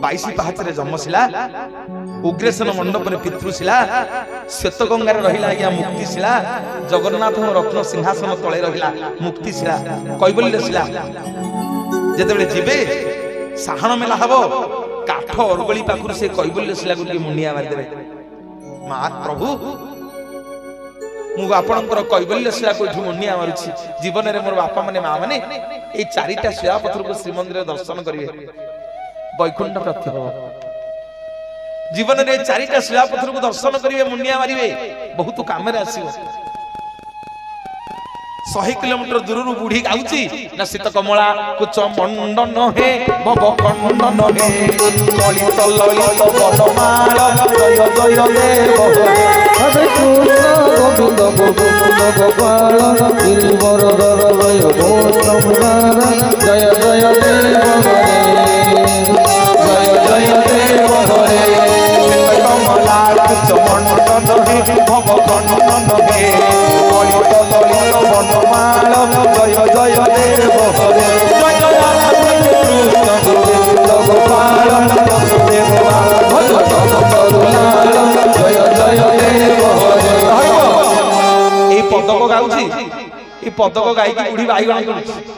22 पाहाचरे जन्मशिला उग्रेसन मंडप पितृशिला श्वेत गंगार रहिला आज्ञा मुक्तिशिला जगन्नाथ रत्न सिंहासन तले रहिला मुक्तिशिला कैवल्यशिला जेतेबेले जीवे साहण मेला हबो काठ अरगली पाखुर से कैवल्यशिला गुटी मुंडिया मारि देबे मा प्रभु मु आपणकर कैवल्यशिला को मुंडिया मारुछि जीवन रे मोर बापा माने मा माने ए चारिटा शिला पत्थर को श्रीमंदिर दर्शन करिवे वैकुंठ प्राप्ति हो जीवन रे चारिटा शिलापत्थर को दर्शन करिवे मुंडिया मारिवे बहुत काम रे आसीबो 100 किलोमीटर दूर बुढ़ी गाउची ना शीत कमला कुच मंडन हे भव खंडन हे ललित ललित वनमाल जय जय देव हरे कृष्ण गोविंद गोविंद गोपाल गिरिवर धर जय गोत्रमुरार जय जय देव हरे जय जय देव हरे कमला कुच मंडन हे भव खंडन हे ललित ललित वनमाल जय जय देव हरे जय जय कृष्ण गोविंद गोपाल वसुदेव भज करुणाल जय जय देव हरे। ए पदक गाउची ए पदक गाई की बुढ़ी बाईगण करूची